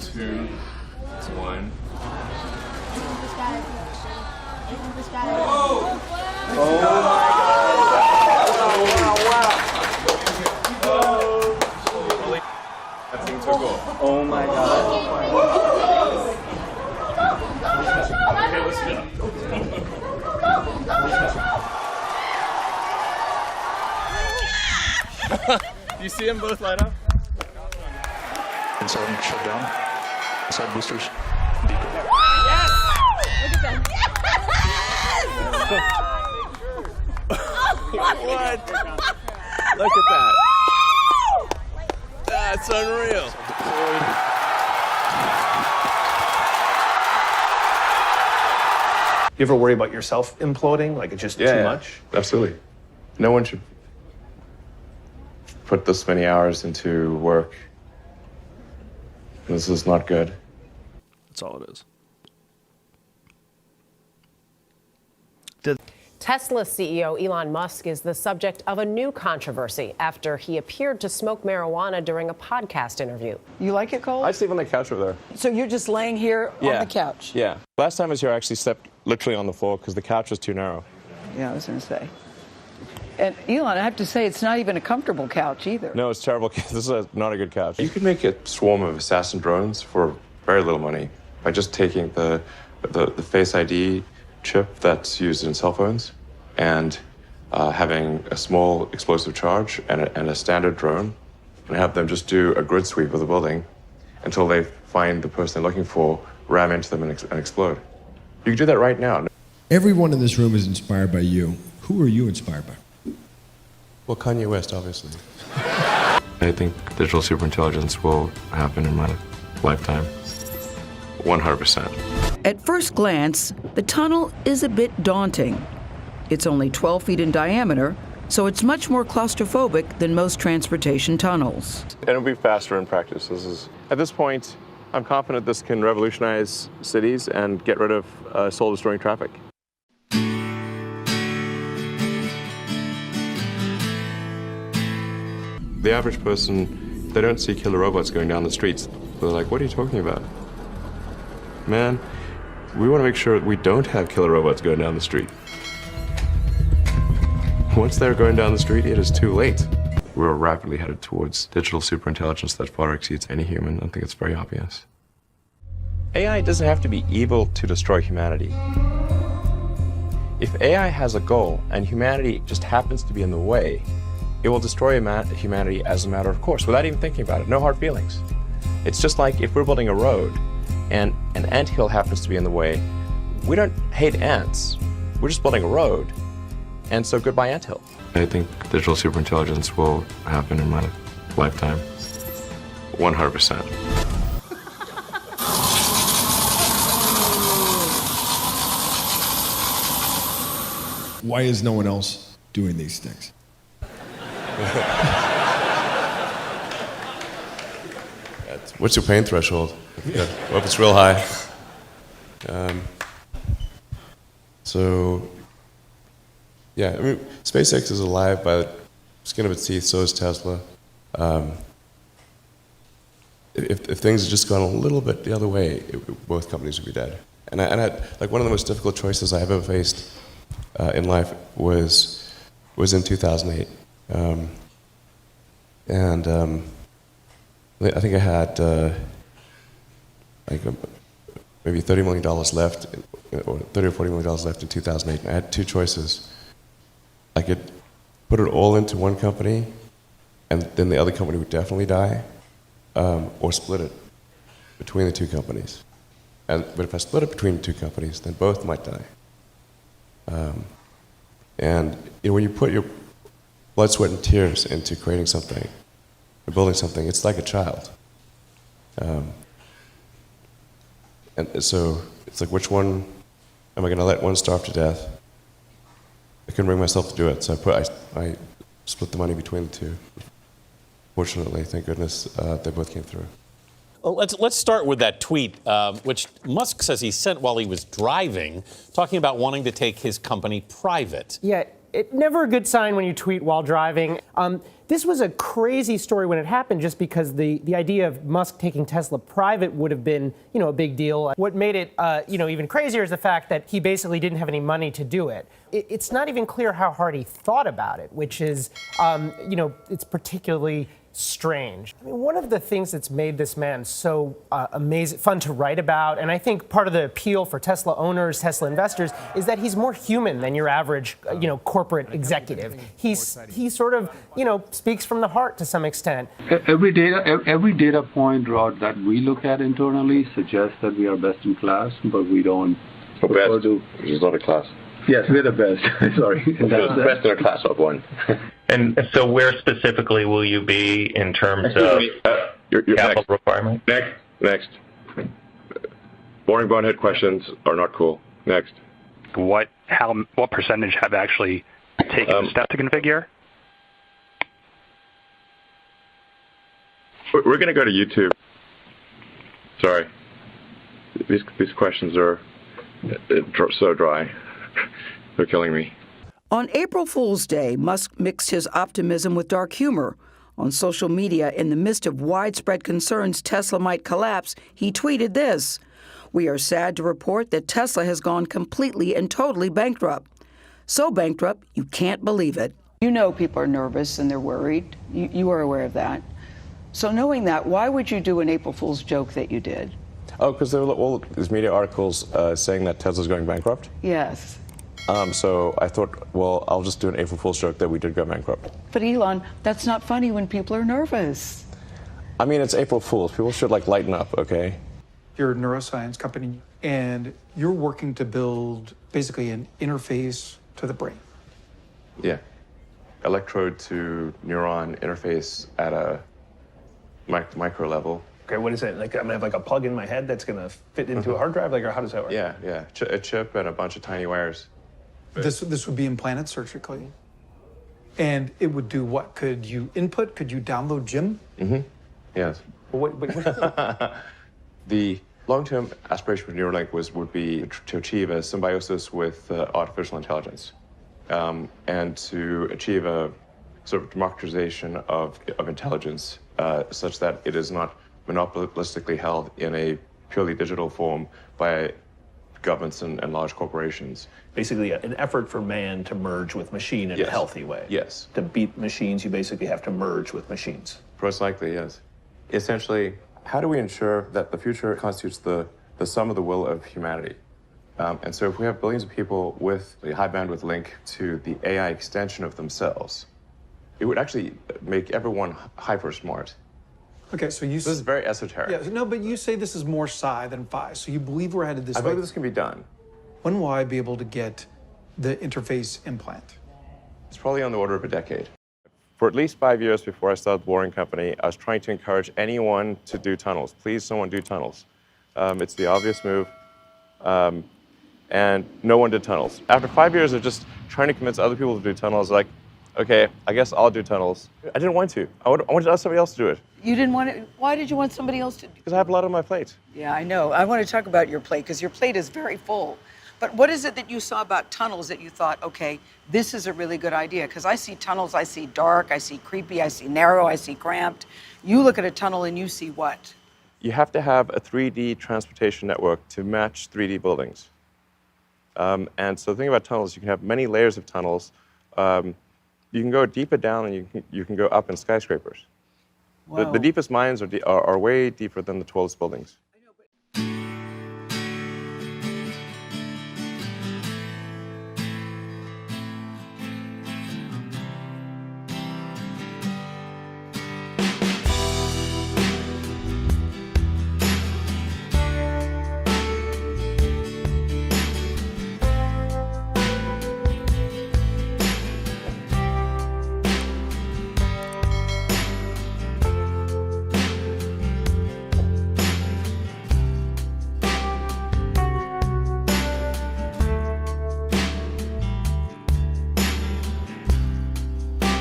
2, 1. That thing took off. Oh my God. Okay, let's go. Do you see them both light up? Inside shut down. Inside boosters. Yes! Look at them. What? Look at that. That's unreal. You ever worry about yourself imploding? Like it's just too much? Absolutely. No one should put this many hours into work. This is not good. That's all it is. Tesla CEO Elon Musk is the subject of a new controversy after he appeared to smoke marijuana during a podcast interview. You like it, Cole? I sleep on the couch over there. So you're just laying here on the couch? Yeah. Last time I was here, I actually slept literally on the floor because the couch was too narrow. Yeah, I was going to say. And Elon, I have to say, it's not even a comfortable couch either. No, it's terrible. This is not a good couch. You could make a swarm of assassin drones for very little money by just taking the Face ID chip that's used in cell phones and having a small explosive charge and a standard drone and have them just do a grid sweep of the building until they find the person they're looking for, ram into them and explode. You can do that right now. Everyone in this room is inspired by you. Who are you inspired by? Well, Kanye West, obviously. I think digital superintelligence will happen in my lifetime. 100%. At first glance, the tunnel is a bit daunting. It's only 12 feet in diameter, so it's much more claustrophobic than most transportation tunnels. And it'll be faster in practice. At this point, I'm confident this can revolutionize cities and get rid of soul-destroying traffic. The average person, they don't see killer robots going down the streets. They're like, what are you talking about? Man, we want to make sure we don't have killer robots going down the street. Once they're going down the street, it is too late. We're rapidly headed towards digital superintelligence that far exceeds any human. I think it's very obvious. AI doesn't have to be evil to destroy humanity. If AI has a goal and humanity just happens to be in the way, it will destroy humanity as a matter of course, without even thinking about it. No hard feelings. It's just like if we're building a road and an anthill happens to be in the way, we don't hate ants. We're just building a road. And so goodbye anthill. I think digital superintelligence will happen in my lifetime. 100%. Why is no one else doing these things? What's your pain threshold? Well, if it's real high. Yeah, I mean, SpaceX is alive by the skin of its teeth, so is Tesla. If things had just gone a little bit the other way, both companies would be dead. And I like one of the most difficult choices I have ever faced in life was in 2008. I think I had maybe $30 million left, or $30 or $40 million left in 2008. And I had two choices. I could put it all into one company, and then the other company would definitely die, or split it between the two companies. But if I split it between the two companies, then both might die. And when you put your blood, sweat, and tears into creating something, or building something, it's like a child. And so it's like, which one am I going to let one starve to death? I couldn't bring myself to do it, so I split the money between the two. Fortunately, thank goodness, they both came through. Well, let's start with that tweet, which Musk says he sent while he was driving, talking about wanting to take his company private. Yeah, Never a good sign when you tweet while driving. This was a crazy story when it happened, just because the idea of Musk taking Tesla private would have been, a big deal. What made it, even crazier is the fact that he basically didn't have any money to do it. It's not even clear how hard he thought about it, which is, it's particularly strange. I mean, one of the things that's made this man so amazing, fun to write about, and I think part of the appeal for Tesla owners, Tesla investors, is that he's more human than your average, corporate executive. He sort of, speaks from the heart to some extent. Every data point, Rod, that we look at internally suggests that we are best in class, but we don't. Best is not a class. Yes, we're the best. Sorry. Best in a class of one. And so where specifically will you be in terms of capital requirement? Next. Boring bonehead questions are not cool. Next. What percentage have actually taken the step to configure? We're going to go to YouTube. Sorry. These questions are so dry. They're killing me. On April Fool's Day, Musk mixed his optimism with dark humor. On social media, in the midst of widespread concerns Tesla might collapse, he tweeted this: "We are sad to report that Tesla has gone completely and totally bankrupt. So bankrupt, you can't believe it." You know people are nervous and they're worried. You are aware of that. So knowing that, why would you do an April Fool's joke that you did? Oh, because there were all these media articles saying that Tesla's going bankrupt. Yes. So I thought, well, I'll just do an April Fool's joke that we did go bankrupt. But Elon, that's not funny when people are nervous. I mean, it's April Fool's. People should, lighten up, okay? You're a neuroscience company, and you're working to build basically an interface to the brain. Yeah. Electrode to neuron interface at a micro level. Okay, what is it? I'm gonna have a plug in my head that's gonna fit into a hard drive? Or how does that work? Yeah. A chip and a bunch of tiny wires. This would be implanted surgically. And it would do what? Could you input? Could you download Jim? Mm-hmm. Yes. Well, what The long-term aspiration for Neurolink would be to achieve a symbiosis with artificial intelligence, and to achieve a sort of democratization of intelligence, such that it is not monopolistically held in a purely digital form by governments and large corporations. Basically, an effort for man to merge with machine in a healthy way. Yes. To beat machines, you basically have to merge with machines. Most likely, yes. Essentially, how do we ensure that the future constitutes the sum of the will of humanity? And so if we have billions of people with a high bandwidth link to the AI extension of themselves, it would actually make everyone hyper smart. Okay, so this is very esoteric. Yeah, no, but you say this is more psi than phi, so you believe we're headed this way. I believe this can be done. When will I be able to get the interface implant? It's probably on the order of a decade. For at least 5 years before I started the Boring Company, I was trying to encourage anyone to do tunnels. Please, someone do tunnels. It's the obvious move. And no one did tunnels. After 5 years of just trying to convince other people to do tunnels, okay, I guess I'll do tunnels. I didn't want to. I wanted somebody else to do it. You didn't want it? Why did you want somebody else to do it? Because I have a lot on my plate. Yeah, I know. I want to talk about your plate, because your plate is very full. But what is it that you saw about tunnels that you thought, okay, this is a really good idea? Because I see tunnels, I see dark, I see creepy, I see narrow, I see cramped. You look at a tunnel and you see what? You have to have a 3D transportation network to match 3D buildings. And so the thing about tunnels, you can have many layers of tunnels. You can go deeper down and you can go up in skyscrapers. The deepest mines are way deeper than the tallest buildings.